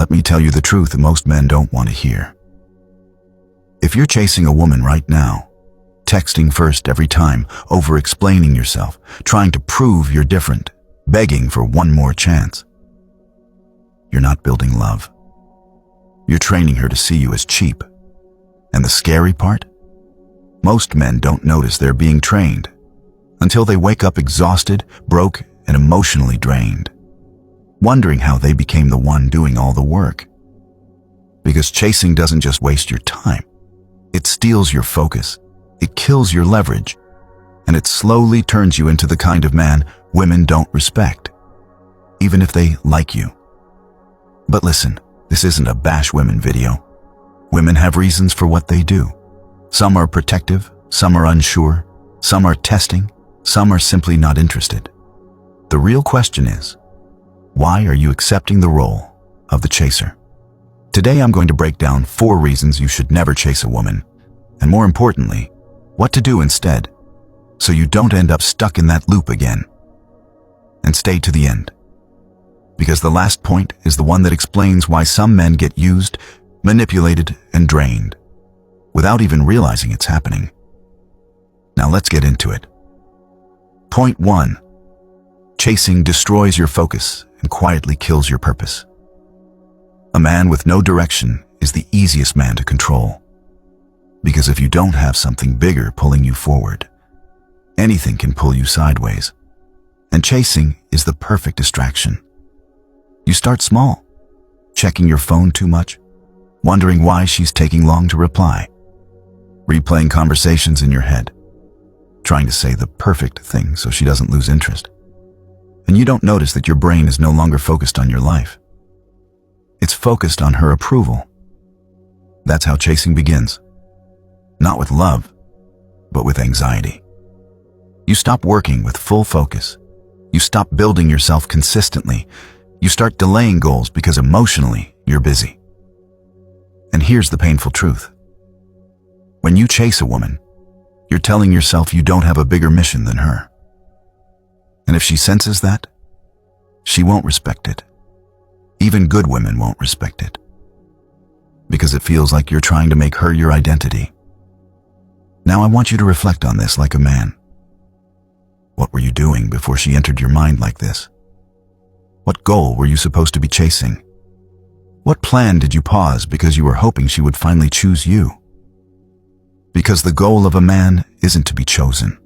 let me tell you the truth that most men don't want to hear. If you're chasing a woman right now, texting first every time, over-explaining yourself, trying to prove you're different, begging for one more chance, you're not building love. You're training her to see you as cheap. And the scary part? Most men don't notice they're being trained until they wake up exhausted, broke, and emotionally drained, wondering how they became the one doing all the work. Because chasing doesn't just waste your time. It steals your focus, it kills your leverage, and it slowly turns you into the kind of man women don't respect, even if they like you. But listen, this isn't a bash women video. Women have reasons for what they do. Some are protective, some are unsure, some are testing, some are simply not interested. The real question is, why are you accepting the role of the chaser? Today I'm going to break down 4 reasons you should never chase a woman, and more importantly, what to do instead, so you don't end up stuck in that loop again. And stay to the end, because the last point is the one that explains why some men get used, manipulated, and drained, without even realizing it's happening. Now let's get into it. Point 1. Chasing destroys your focus and quietly kills your purpose. A man with no direction is the easiest man to control. Because if you don't have something bigger pulling you forward, anything can pull you sideways. And chasing is the perfect distraction. You start small, checking your phone too much, wondering why she's taking long to reply, replaying conversations in your head, trying to say the perfect thing so she doesn't lose interest. And you don't notice that your brain is no longer focused on your life. It's focused on her approval. That's how chasing begins. Not with love, but with anxiety. You stop working with full focus. You stop building yourself consistently. You start delaying goals because emotionally you're busy. And here's the painful truth. When you chase a woman, you're telling yourself you don't have a bigger mission than her. And if she senses that, she won't respect it. Even good women won't respect it. Because it feels like you're trying to make her your identity. Now I want you to reflect on this like a man. What were you doing before she entered your mind like this? What goal were you supposed to be chasing? What plan did you pause because you were hoping she would finally choose you? Because the goal of a man isn't to be chosen.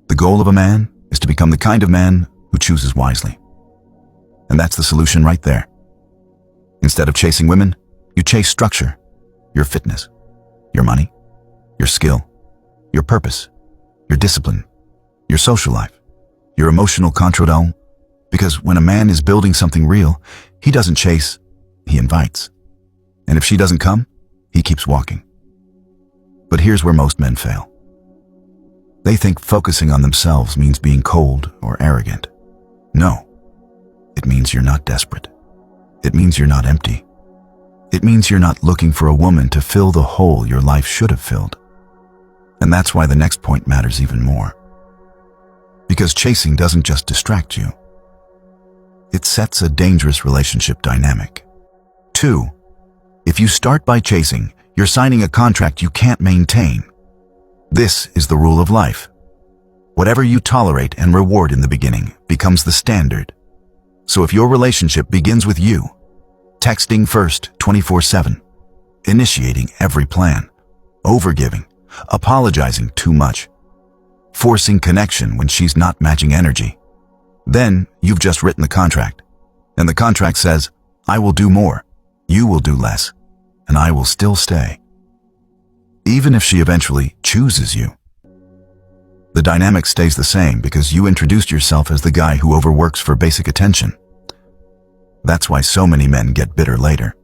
The goal of a man is to become the kind of man who chooses wisely. And that's the solution right there. Instead of chasing women, you chase structure, your fitness, your money, your skill, your purpose, your discipline, your social life, your emotional control. Because when a man is building something real, he doesn't chase, he invites. And if she doesn't come, he keeps walking. But here's where most men fail. They think focusing on themselves means being cold or arrogant. No, it means you're not desperate. It means you're not empty. It means you're not looking for a woman to fill the hole your life should have filled. And that's why the next point matters even more. Because chasing doesn't just distract you. It sets a dangerous relationship dynamic. 2. If you start by chasing, you're signing a contract you can't maintain. This is the rule of life. Whatever you tolerate and reward in the beginning becomes the standard. So if your relationship begins with you, texting first 24/7, initiating every plan, overgiving, apologizing too much, forcing connection when she's not matching energy, then you've just written the contract. And the contract says, I will do more, you will do less, and I will still stay. Even if she eventually chooses you. The dynamic stays the same because you introduced yourself as the guy who overworks for basic attention. That's why so many men get bitter later.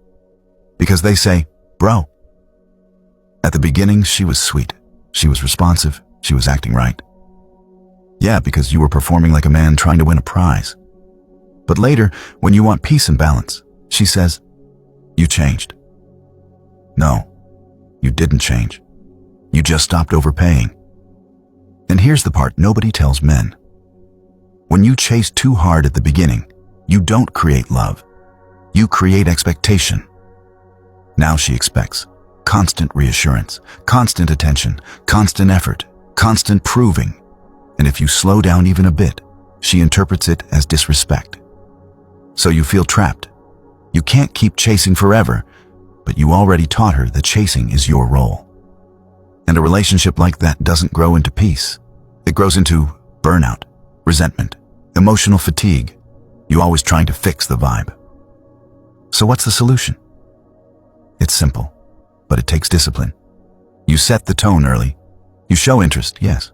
Because they say, bro. At the beginning, she was sweet. She was responsive. She was acting right. Yeah, because you were performing like a man trying to win a prize. But later, when you want peace and balance, she says, you changed. No, you didn't change. You just stopped overpaying. And here's the part nobody tells men. When you chase too hard at the beginning, you don't create love. You create expectation. Now she expects constant reassurance, constant attention, constant effort, constant proving. And if you slow down even a bit, she interprets it as disrespect. So you feel trapped. You can't keep chasing forever, but you already taught her that chasing is your role. And a relationship like that doesn't grow into peace. It grows into burnout, resentment, emotional fatigue. You always trying to fix the vibe. So what's the solution? It's simple, but it takes discipline. You set the tone early. You show interest, yes.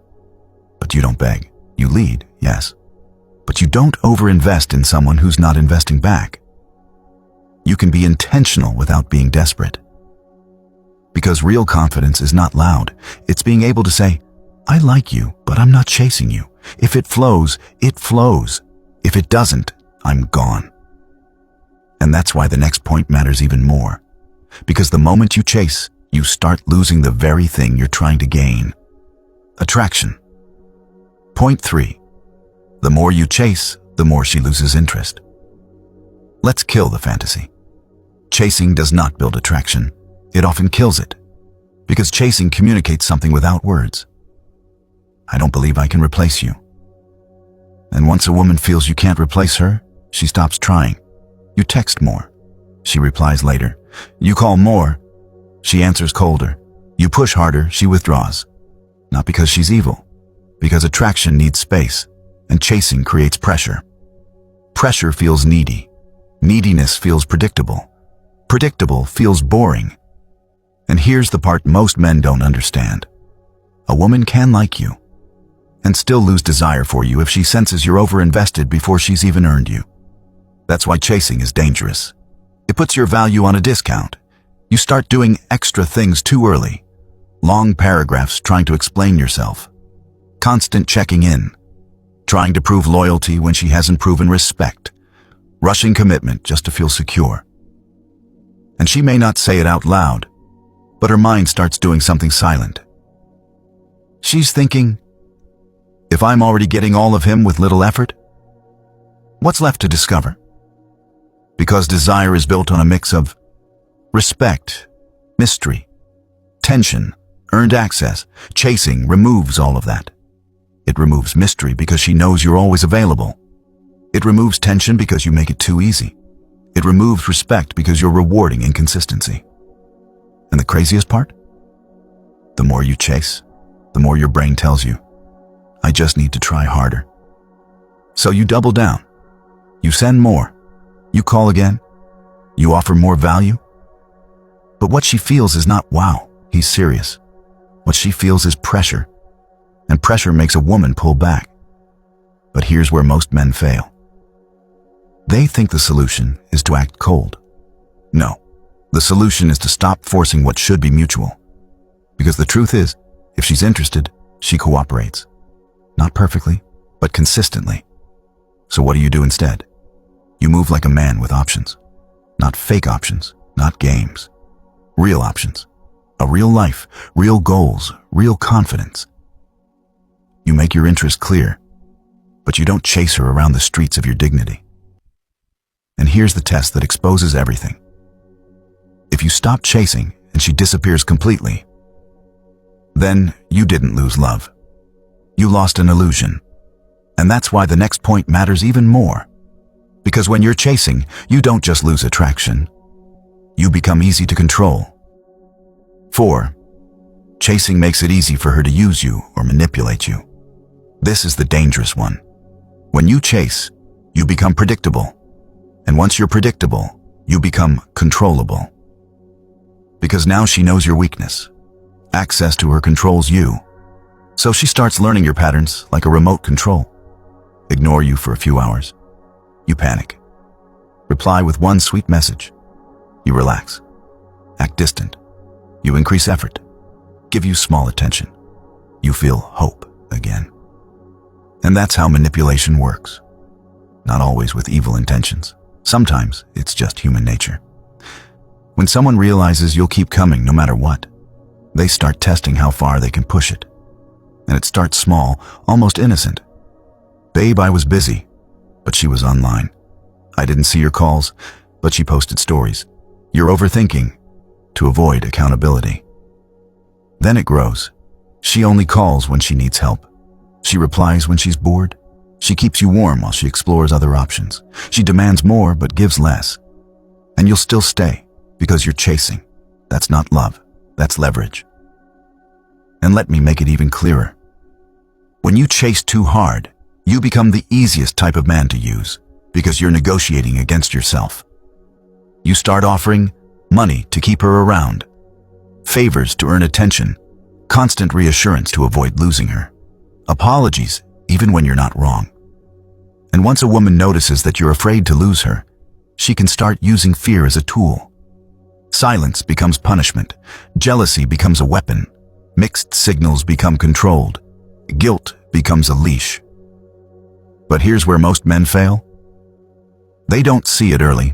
But you don't beg. You lead, yes. But you don't overinvest in someone who's not investing back. You can be intentional without being desperate. Because real confidence is not loud. It's being able to say, I like you, but I'm not chasing you. If it flows, it flows. If it doesn't, I'm gone. And that's why the next point matters even more. Because the moment you chase, you start losing the very thing you're trying to gain. Attraction. Point 3. The more you chase, the more she loses interest. Let's kill the fantasy. Chasing does not build attraction. It often kills it. Because chasing communicates something without words. I don't believe I can replace you. And once a woman feels you can't replace her, she stops trying. You text more. She replies later. You call more. She answers colder. You push harder. She withdraws. Not because she's evil. Because attraction needs space, and chasing creates pressure. Pressure feels needy. Neediness feels predictable. Predictable feels boring. And here's the part most men don't understand. A woman can like you and still lose desire for you if she senses you're overinvested before she's even earned you. That's why chasing is dangerous. It puts your value on a discount. You start doing extra things too early. Long paragraphs trying to explain yourself. Constant checking in. Trying to prove loyalty when she hasn't proven respect. Rushing commitment just to feel secure. And she may not say it out loud, but her mind starts doing something silent. She's thinking, if I'm already getting all of him with little effort, what's left to discover? Because desire is built on a mix of respect, mystery, tension, earned access. Chasing removes all of that. It removes mystery because she knows you're always available. It removes tension because you make it too easy. It removes respect because you're rewarding inconsistency. And the craziest part? The more you chase, the more your brain tells you, I just need to try harder. So you double down. You send more. You call again. You offer more value. But what she feels is not, wow, he's serious. What she feels is pressure. And pressure makes a woman pull back. But here's where most men fail. They think the solution is to act cold. No, the solution is to stop forcing what should be mutual. Because the truth is, if she's interested, she cooperates. Not perfectly, but consistently. So what do you do instead? You move like a man with options. Not fake options, not games. Real options. A real life, real goals, real confidence. You make your interest clear, but you don't chase her around the streets of your dignity. And here's the test that exposes everything. If you stop chasing and she disappears completely, then you didn't lose love. You lost an illusion. And that's why the next point matters even more. Because when you're chasing, you don't just lose attraction. You become easy to control. 4. Chasing makes it easy for her to use you or manipulate you. This is the dangerous one. When you chase, you become predictable. And once you're predictable, you become controllable. Because now she knows your weakness. Access to her controls you. So she starts learning your patterns like a remote control. Ignore you for a few hours. You panic. Reply with one sweet message. You relax. Act distant. You increase effort. Give you small attention. You feel hope again. And that's how manipulation works. Not always with evil intentions. Sometimes it's just human nature. When someone realizes you'll keep coming no matter what, they start testing how far they can push it. And it starts small, almost innocent. Babe, I was busy, but she was online. I didn't see your calls, but she posted stories. You're overthinking to avoid accountability. Then it grows. She only calls when she needs help. She replies when she's bored. She keeps you warm while she explores other options. She demands more but gives less. And you'll still stay because you're chasing. That's not love. That's leverage. And let me make it even clearer. When you chase too hard, you become the easiest type of man to use because you're negotiating against yourself. You start offering money to keep her around, favors to earn attention, constant reassurance to avoid losing her, apologies even when you're not wrong. And once a woman notices that you're afraid to lose her, she can start using fear as a tool. Silence becomes punishment, jealousy becomes a weapon, mixed signals become controlled, guilt becomes a leash. But here's where most men fail. They don't see it early.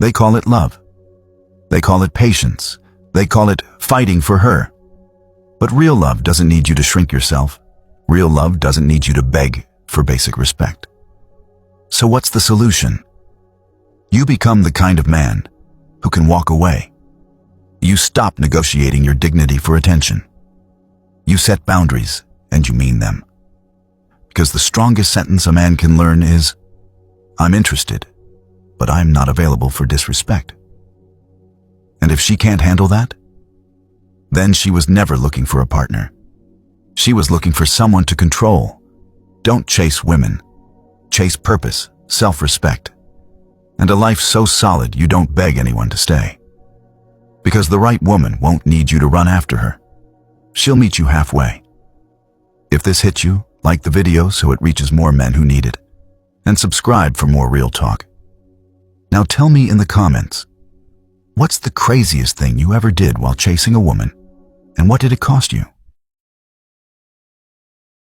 They call it love. They call it patience. They call it fighting for her. But real love doesn't need you to shrink yourself. Real love doesn't need you to beg for basic respect. So what's the solution? You become the kind of man who can walk away. You stop negotiating your dignity for attention. You set boundaries, and you mean them. Because the strongest sentence a man can learn is, I'm interested, but I'm not available for disrespect. And if she can't handle that, then she was never looking for a partner. She was looking for someone to control. Don't chase women. Chase purpose, self-respect, and a life so solid you don't beg anyone to stay. Because the right woman won't need you to run after her. She'll meet you halfway. If this hit you, like the video so it reaches more men who need it, and subscribe for more real talk. Now tell me in the comments, what's the craziest thing you ever did while chasing a woman, and what did it cost you?